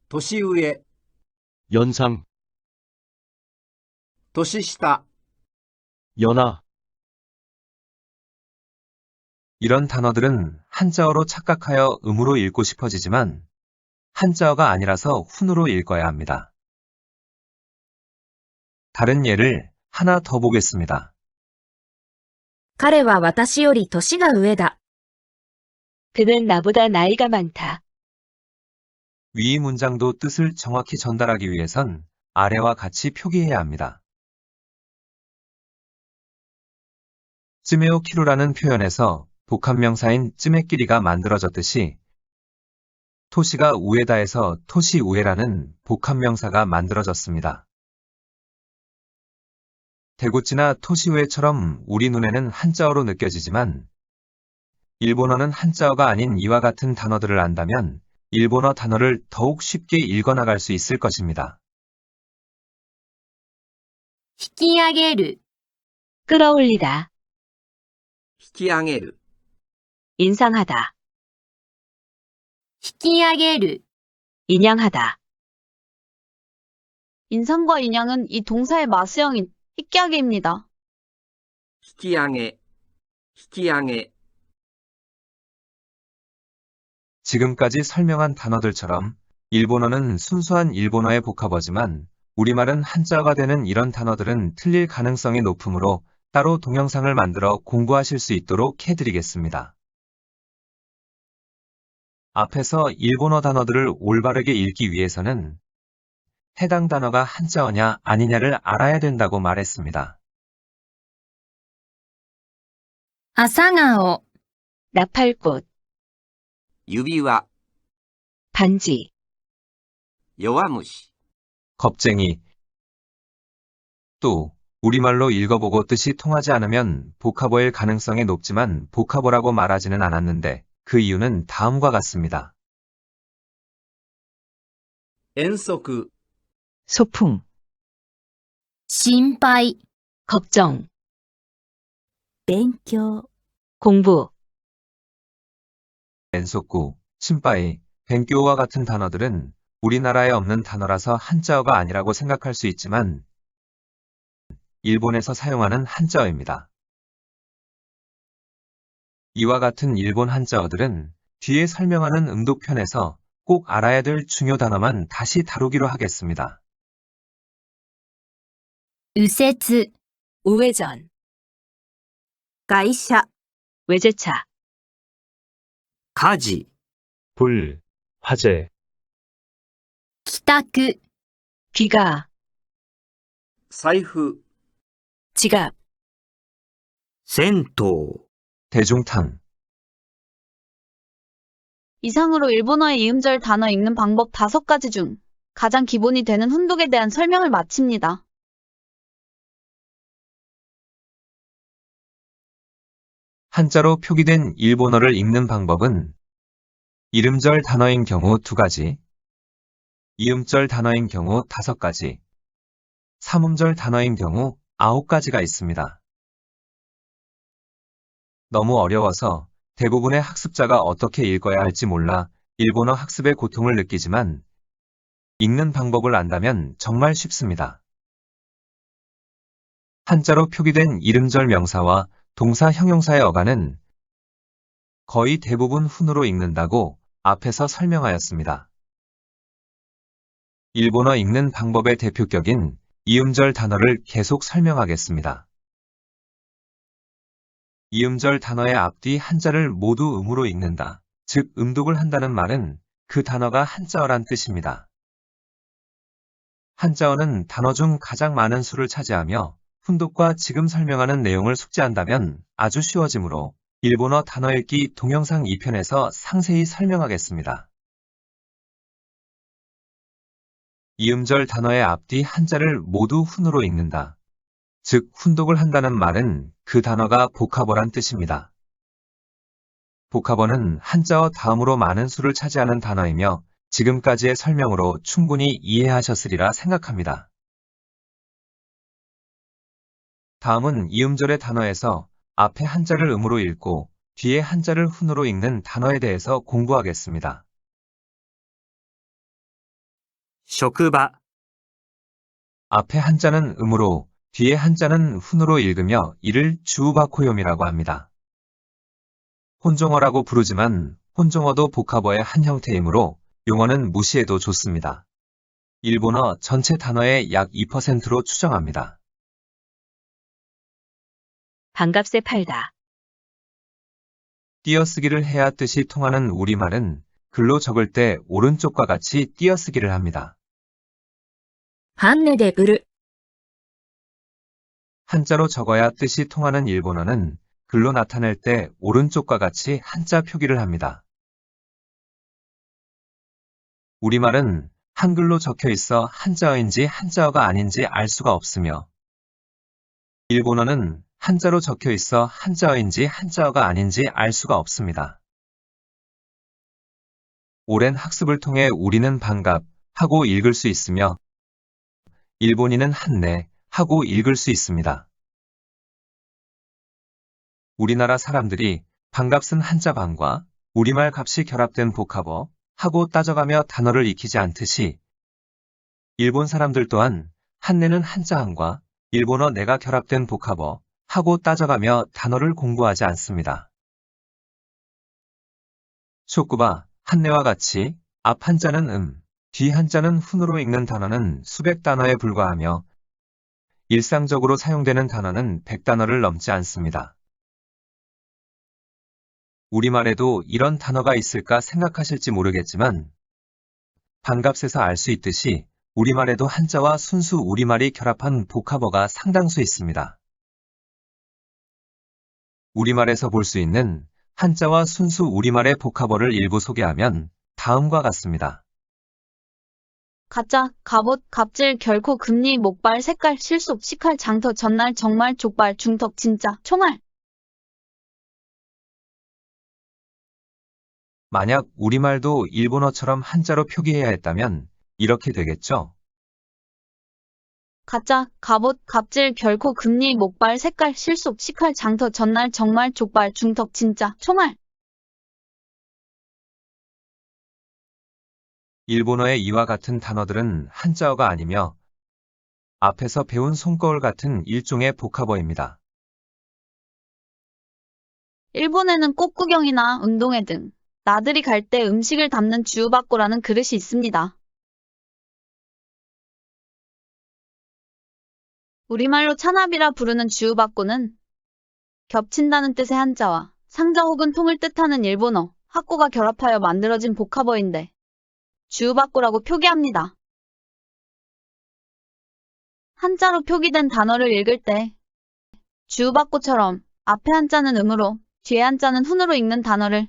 年上、 연상, 年下、 연하, 이런 단어들은 한자어로 착각하여 음으로 읽고 싶어지지만 한자어가 아니라서 훈으로 읽어야 합니다. 다른 예를 하나 더 보겠습니다. 彼は私より年が上だ。 그는 나보다 나이가 많다. 위 문장도 뜻을 정확히 전달하기 위해선 아래와 같이 표기해야 합니다. 쯔메오 키루라는 표현에서 복합명사인 쯔메끼리가 만들어졌듯이 토시가 우에다에서 토시 우에라는 복합명사가 만들어졌습니다. 대구찌나 토시우에처럼 우리 눈에는 한자어로 느껴지지만 일본어는 한자어가 아닌 이와 같은 단어들을 안다면 일본어 단어를 더욱 쉽게 읽어나갈 수 있을 것입니다. 引き上げる 끌어올리다, 引き上げる、 인상하다. 引き上げる 인양하다. 인상과 인양은 이 동사의 마스형인 히키하게입니다. 引き上げ、引き上げ、 지금까지 설명한 단어들처럼 일본어는 순수한 일본어의 복합어지만 우리말은 한자어가 되는 이런 단어들은 틀릴 가능성이 높으므로 따로 동영상을 만들어 공부하실 수 있도록 해드리겠습니다. 앞에서 일본어 단어들을 올바르게 읽기 위해서는 해당 단어가 한자어냐 아니냐를 알아야 된다고 말했습니다. 朝顔 나팔꽃, 指輪、 반지, 弱虫、 겁쟁이. 또 우리말로 읽어보고 뜻이 통하지 않으면 복합어일 가능성이 높지만 복합어라고 말하지는 않았는데 그 이유는 다음과 같습니다. 遠足、 소풍, 心配 걱정, 勉強 공부, 엔소쿠, 신바이, 벤교와 같은 단어들은 우리나라에 없는 단어라서 한자어가 아니라고 생각할 수 있지만 일본에서 사용하는 한자어입니다. 이와 같은 일본 한자어들은 뒤에 설명하는 음독편에서 꼭 알아야 될 중요 단어만 다시 다루기로 하겠습니다. 右折 우회전, 外車 외제차, 火事、 불, 화재, 帰宅 귀가, 財布、 지갑, 銭湯、 대중탕. 이상으로 일본어의 이음절 단어 읽는 방법 5가지 중 가장 기본이 되는 훈독에 대한 설명을 마칩니다. 한자로 표기된 일본어를 읽는 방법은 이름절 단어인 경우 2가지, 이음절 단어인 경우 5가지, 삼음절 단어인 경우 9가지가 있습니다. 너무 어려워서 대부분의 학습자가 어떻게 읽어야 할지 몰라 일본어 학습의 고통을 느끼지만 읽는 방법을 안다면 정말 쉽습니다. 한자로 표기된 이름절 명사와 동사 형용사의 어간은 거의 대부분 훈으로 읽는다고 앞에서 설명하였습니다. 일본어 읽는 방법의 대표격인 이음절 단어를 계속 설명하겠습니다. 이음절 단어의 앞뒤 한자를 모두 음으로 읽는다. 즉 음독을 한다는 말은 그 단어가 한자어란 뜻입니다. 한자어는 단어 중 가장 많은 수를 차지하며 훈독과 지금 설명하는 내용을 숙지한다면 아주 쉬워지므로 일본어 단어 읽기 동영상 2편에서 상세히 설명하겠습니다. 이음절 단어의 앞뒤 한자를 모두 훈으로 읽는다. 즉 훈독을 한다는 말은 그 단어가 복합어란 뜻입니다. 복합어는 한자어 다음으로 많은 수를 차지하는 단어이며 지금까지의 설명으로 충분히 이해하셨으리라 생각합니다. 다음은 이음절의 단어에서 앞에 한자를 음으로 읽고 뒤에 한자를 훈으로 읽는 단어에 대해서 공부하겠습니다. 職場、 앞에 한자는 음으로 뒤에 한자는 훈으로 읽으며 이를 주우바코요미라고 합니다. 혼종어라고 부르지만 혼종어도 복합어의 한 형태이므로 용어는 무시해도 좋습니다. 일본어 전체 단어의 약 2%로 추정합니다. 반값에 팔다. 띄어쓰기를 해야 뜻이 통하는 우리말은 글로 적을 때 오른쪽과 같이 띄어쓰기를 합니다. 半値で売る。 한자로 적어야 뜻이 통하는 일본어는 글로 나타낼 때 오른쪽과 같이 한자 표기를 합니다. 우리말은 한글로 적혀 있어 한자어인지 한자어가 아닌지 알 수가 없으며 일본어는 한자로 적혀 있어 한자어인지 한자어가 아닌지 알 수가 없습니다. 오랜 학습을 통해 우리는 반갑 하고 읽을 수 있으며 일본인은 한내 하고 읽을 수 있습니다. 우리나라 사람들이 반갑은 한자반과 우리말 값이 결합된 복합어 하고 따져가며 단어를 익히지 않듯이 일본 사람들 또한 한내는 한자한과 일본어 내가 결합된 복합어 하고 따져가며 단어를 공부하지 않습니다. 쇼쿠바 한내와 같이 앞 한자는 뒤 한자는 훈으로 읽는 단어는 수백 단어에 불과하며 일상적으로 사용되는 단어는 100단어를 넘지 않습니다. 우리말에도 이런 단어가 있을까 생각하실지 모르겠지만 반값에서 알 수 있듯이 우리말에도 한자와 순수 우리말이 결합한 복합어가 상당수 있습니다. 우리말에서 볼 수 있는 한자와 순수 우리말의 복합어를 일부 소개하면 다음과 같습니다. 가짜, 갑옷, 갑질, 결코, 금리, 목발, 색깔, 실속, 식칼, 장터, 전날, 정말, 족발, 중턱, 진짜, 총알. 만약 우리말도 일본어처럼 한자로 표기해야 했다면 이렇게 되겠죠. 가짜, 갑옷, 갑질, 결코, 금리, 목발, 색깔, 실속, 식칼, 장터, 전날, 정말, 족발, 중턱, 진짜, 총알. 일본어의 이와 같은 단어들은 한자어가 아니며 앞에서 배운 손거울 같은 일종의 복합어입니다. 일본에는 꽃구경이나 운동회 등 나들이 갈 때 음식을 담는 주우바꼬라는 그릇이 있습니다. 우리말로 찬압이라 부르는 주우바꼬는 겹친다는 뜻의 한자와 상자 혹은 통을 뜻하는 일본어, 하꼬가 결합하여 만들어진 복합어인데 주우바꼬라고 표기합니다. 한자로 표기된 단어를 읽을 때 주우바꼬처럼 앞에 한자는 음으로 뒤에 한자는 훈으로 읽는 단어를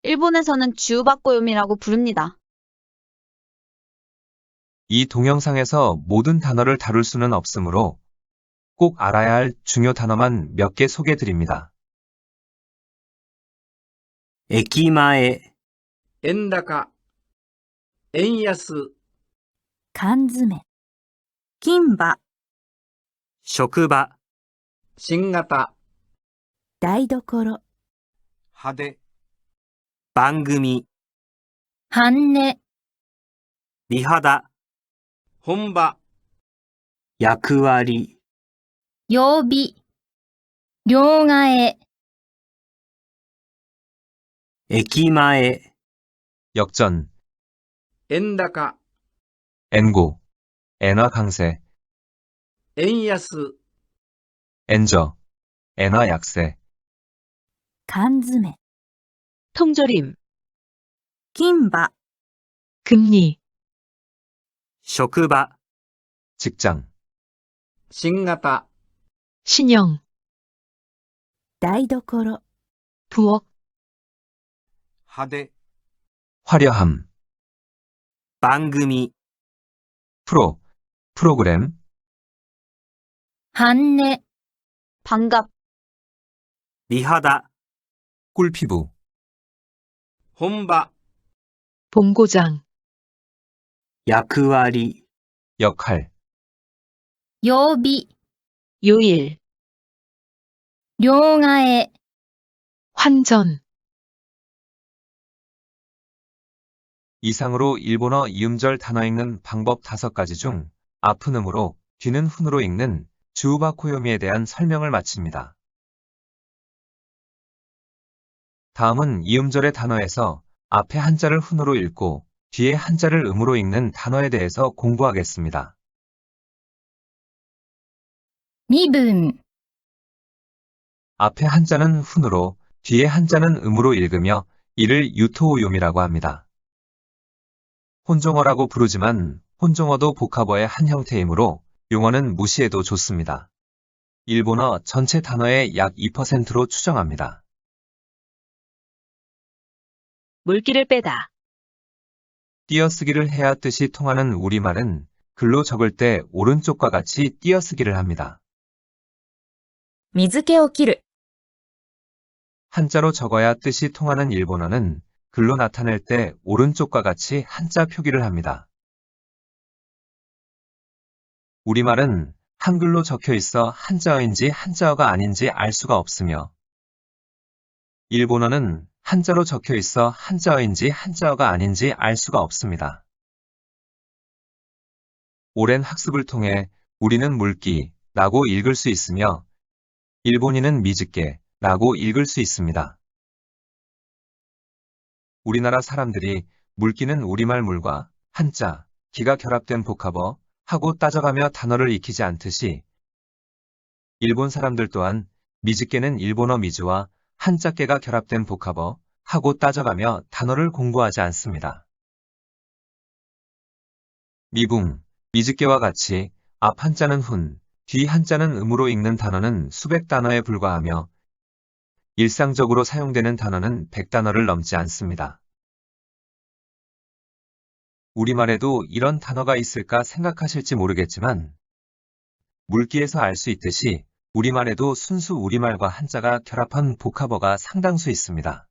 일본에서는 주우바꼬요미라고 부릅니다. 이 동영상에서 모든 단어를 다룰 수는 없으므로 꼭 알아야 할 중요 단어만 몇 개 소개드립니다. 駅前、円高、円安、缶詰。金馬。職場、新型、台所。派手、番組、半値。美肌、本場、役割、曜日。両替。駅前、 역전, 円高、 엔고, 엔화 강세, 円安、 엔저, 엔화 약세, 缶詰。 통조림. 金馬。 금리. 職場、 직장, 新型、 신형. 台所。 부엌. 派手、 화려함, 番組、 프로그램, 半値。 반갑, 美肌、 꿀피부, 本場、 본고장. 役割、 역할, 曜日。 요일. 両替。 환전. 이상으로 일본어 이음절 단어 읽는 방법 5가지 중 앞은 음으로 뒤는 훈으로 읽는 주우바코요미에 대한 설명을 마칩니다. 다음은 이음절의 단어에서 앞에 한자를 훈으로 읽고 뒤에 한자를 음으로 읽는 단어에 대해서 공부하겠습니다. 身分、 앞에 한자는 훈으로 뒤에 한자는 음으로 읽으며 이를 유토오요미라고 합니다. 혼종어라고 부르지만 혼종어도 복합어의 한 형태이므로 용어는 무시해도 좋습니다. 일본어 전체 단어의 약 2%로 추정합니다. 물기를 빼다. 띄어쓰기를 해야 뜻이 통하는 우리말은 글로 적을 때 오른쪽과 같이 띄어쓰기를 합니다. 水気を切る、 한자로 적어야 뜻이 통하는 일본어는 글로 나타낼 때 오른쪽과 같이 한자 표기를 합니다. 우리말은 한글로 적혀 있어 한자어인지 한자어가 아닌지 알 수가 없으며 일본어는 한자로 적혀 있어 한자어인지 한자어가 아닌지 알 수가 없습니다. 오랜 학습을 통해 우리는 물기라고 읽을 수 있으며 일본인은 미즈케라고 읽을 수 있습니다. 우리나라 사람들이 물기는 우리말 물과 한자, 기가 결합된 복합어 하고 따져가며 단어를 익히지 않듯이 일본 사람들 또한 미즈케는 일본어 미즈와 한자께가 결합된 복합어 하고 따져가며 단어를 공부하지 않습니다. 미붕, 미즈케와 같이 앞 한자는 훈, 뒤 한자는 음으로 읽는 단어는 수백 단어에 불과하며 일상적으로 사용되는 단어는 100단어를 넘지 않습니다. 우리말에도 이런 단어가 있을까 생각하실지 모르겠지만 물기에서 알 수 있듯이 우리말에도 순수 우리말과 한자가 결합한 복합어가 상당수 있습니다.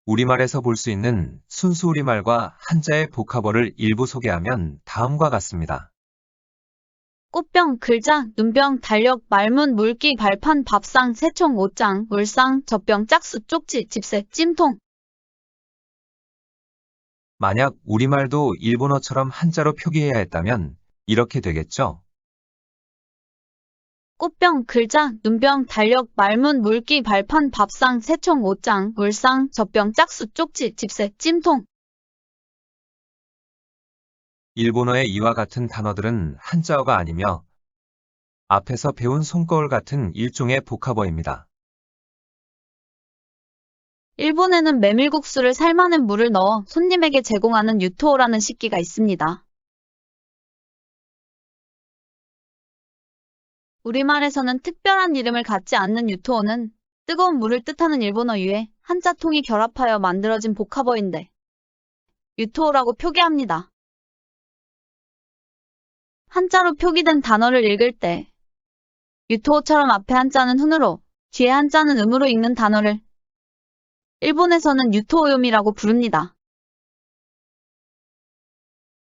우리말에서 볼 수 있는 순수 우리말과 한자의 복합어를 일부 소개하면 다음과 같습니다. 꽃병, 글자, 눈병, 달력, 말문, 물기, 발판, 밥상, 새총, 옷장, 울상, 젖병, 짝수, 쪽지, 집새, 찜통. 만약 우리말도 일본어처럼 한자로 표기해야 했다면 이렇게 되겠죠. 꽃병, 글자, 눈병, 달력, 말문, 물기, 발판, 밥상, 새총, 옷장, 울상, 젖병, 짝수, 쪽지, 집새, 찜통. 일본어의 이와 같은 단어들은 한자어가 아니며 앞에서 배운 손거울 같은 일종의 복합어입니다. 일본에는 메밀국수를 삶아낸 물을 넣어 손님에게 제공하는 유토오라는 식기가 있습니다. 우리말에서는 특별한 이름을 갖지 않는 유토오는 뜨거운 물을 뜻하는 일본어유의 한자통이 결합하여 만들어진 복합어인데 유토오라고 표기합니다. 한자로 표기된 단어를 읽을 때 유토오처럼 앞에 한자는 훈으로 뒤에 한자는 음으로 읽는 단어를 일본에서는 유토오요미라고 부릅니다.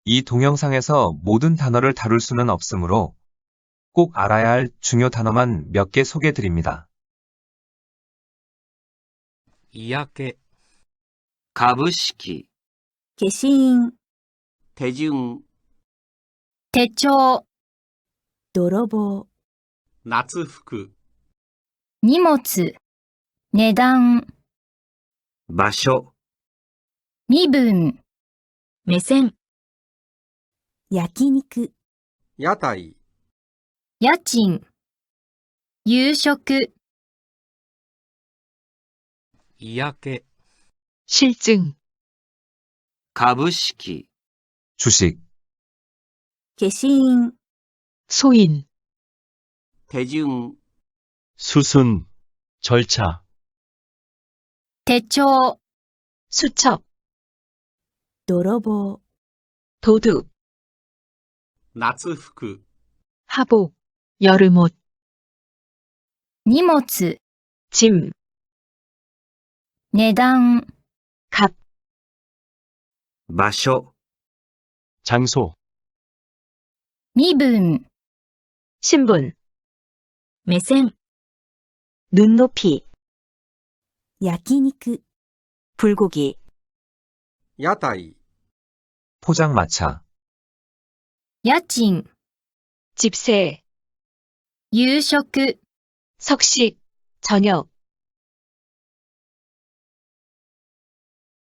이 동영상에서 모든 단어를 다룰 수는 없으므로 꼭 알아야 할 중요 단어만 몇 개 소개드립니다. 嫌気、株式、消印、手順、手帳、泥棒、夏服、荷物、値段、場所、身分、目線、焼肉、屋台、家賃、夕食、嫌気、 실증、株式、 주식, 消印、소인、手順、 수순, 절차, 手帳、수첩、泥棒、도둑、夏服、 하복、 여름옷、荷物、짐、値段、값、 場所、 장소, 身分、신분、 目線、 눈높이、 焼肉、 불고기、 屋台、 포장마차, 家賃、 집세, 夕食、 석식, 저녁,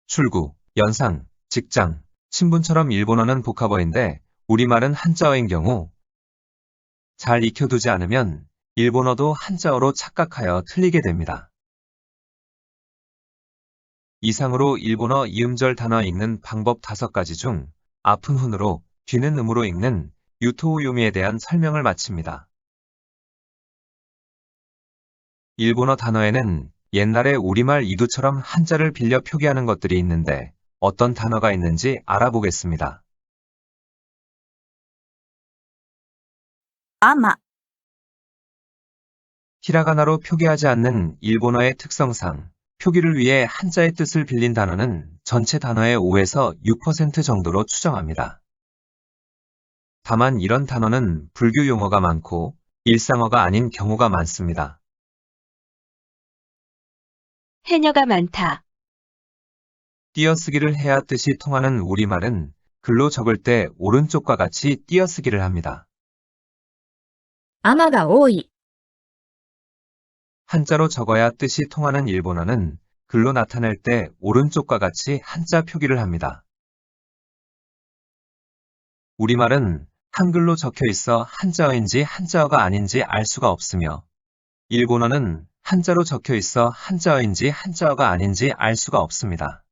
출구, 연상, 직장, 신분처럼 일본어는 복합어인데 우리말은 한자어인 경우 잘 익혀두지 않으면 일본어도 한자어로 착각하여 틀리게 됩니다. 이상으로 일본어 이음절 단어 읽는 방법 5가지 중 앞은 훈으로 뒤는 음으로 읽는 유토우요미에 대한 설명을 마칩니다. 일본어 단어에는 옛날에 우리말 이두처럼 한자를 빌려 표기하는 것들이 있는데 어떤 단어가 있는지 알아보겠습니다. 아마, 히라가나로 표기하지 않는 일본어의 특성상 표기를 위해 한자의 뜻을 빌린 단어는 전체 단어의 5에서 6% 정도로 추정합니다. 다만 이런 단어는 불교 용어가 많고 일상어가 아닌 경우가 많습니다. 해녀가 많다. 띄어쓰기를 해야 뜻이 통하는 우리말은 글로 적을 때 오른쪽과 같이 띄어쓰기를 합니다. 雨が多い、 한자로 적어야 뜻이 통하는 일본어는 글로 나타낼 때 오른쪽과 같이 한자 표기를 합니다. 우리말은 한글로 적혀 있어 한자어인지 한자어가 아닌지 알 수가 없으며 일본어는 한자로 적혀 있어 한자어인지 한자어가 아닌지 알 수가 없습니다.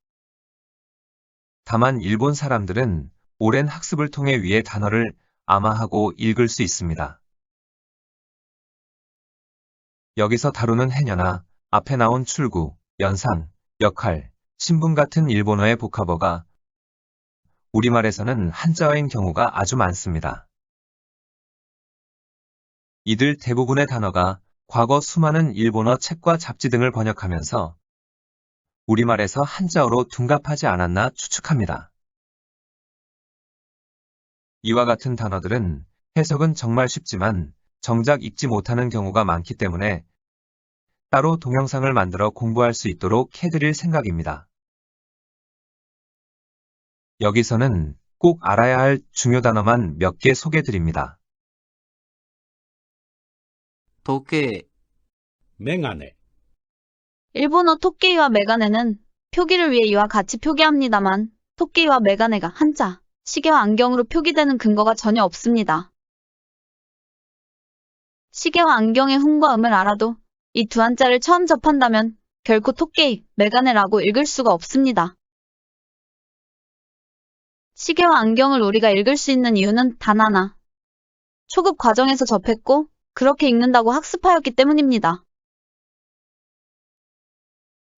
다만 일본 사람들은 오랜 학습을 통해 위의 단어를 암하하고 읽을 수 있습니다. 여기서 다루는 해녀나 앞에 나온 출구, 연상, 역할, 신분 같은 일본어의 복합어가 우리말에서는 한자어인 경우가 아주 많습니다. 이들 대부분의 단어가 과거 수많은 일본어 책과 잡지 등을 번역하면서 우리말에서 한자어로 둔갑하지 않았나 추측합니다. 이와 같은 단어들은 해석은 정말 쉽지만 정작 읽지 못하는 경우가 많기 때문에 따로 동영상을 만들어 공부할 수 있도록 해드릴 생각입니다. 여기서는 꼭 알아야 할 중요 단어만 몇 개 소개드립니다. 時計、メガネ、 일본어 토끼와 메가네는 표기를 위해 이와 같이 표기합니다만 토끼와 메가네가 한자, 시계와 안경으로 표기되는 근거가 전혀 없습니다. 시계와 안경의 훈과 음을 알아도 이 두 한자를 처음 접한다면 결코 토끼, 메가네라고 읽을 수가 없습니다. 시계와 안경을 우리가 읽을 수 있는 이유는 단 하나. 초급 과정에서 접했고 그렇게 읽는다고 학습하였기 때문입니다.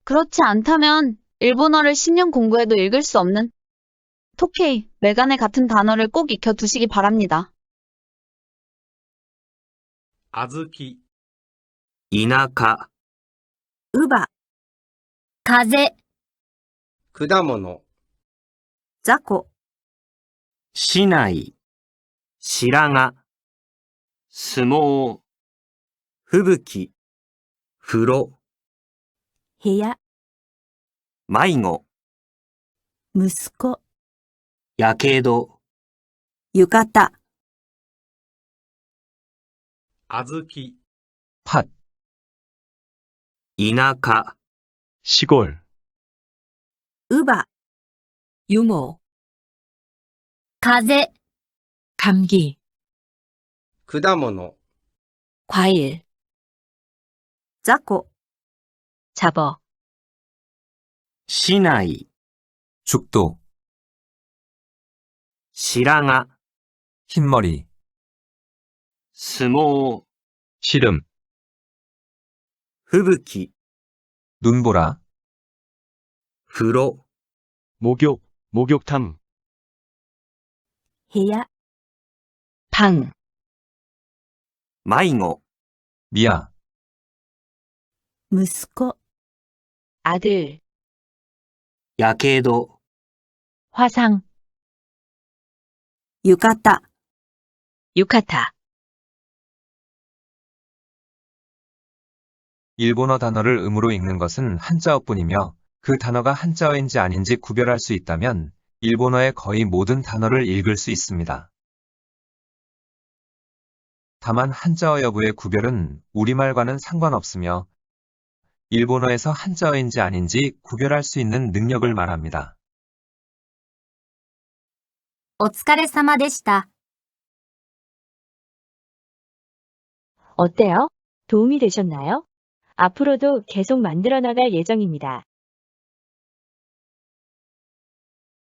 그렇지 않다면 일본어를 10년 공부해도 읽을 수 없는 토끼, 메가네 같은 단어를 꼭 익혀두시기 바랍니다. 小豆、田舎、乳母、風、果物、雑魚、市内、白髪、相撲、吹雪、風呂、部屋、迷子、息子、やけど、浴衣、小豆、 팥, 田舎、 시골, 乳母、유모, 風、 감기, 果物、 과일, 雑魚、 잡어, 市内、 죽도, 白髪、 흰머리, 相撲、 시름, 吹雪、 눈보라, 風呂、 목욕, 목욕탕, 部屋、 방, 迷子、 미야, 息子、 아들, やけど、 화상, 浴衣、 유카타. 일본어 단어를 음으로 읽는 것은 한자어뿐이며 그 단어가 한자어인지 아닌지 구별할 수 있다면 일본어의 거의 모든 단어를 읽을 수 있습니다. 다만 한자어 여부의 구별은 우리말과는 상관없으며 일본어에서 한자어인지 아닌지 구별할 수 있는 능력을 말합니다. お疲れ様でした。 어때요? 도움이 되셨나요? 앞으로도 계속 만들어 나갈 예정입니다.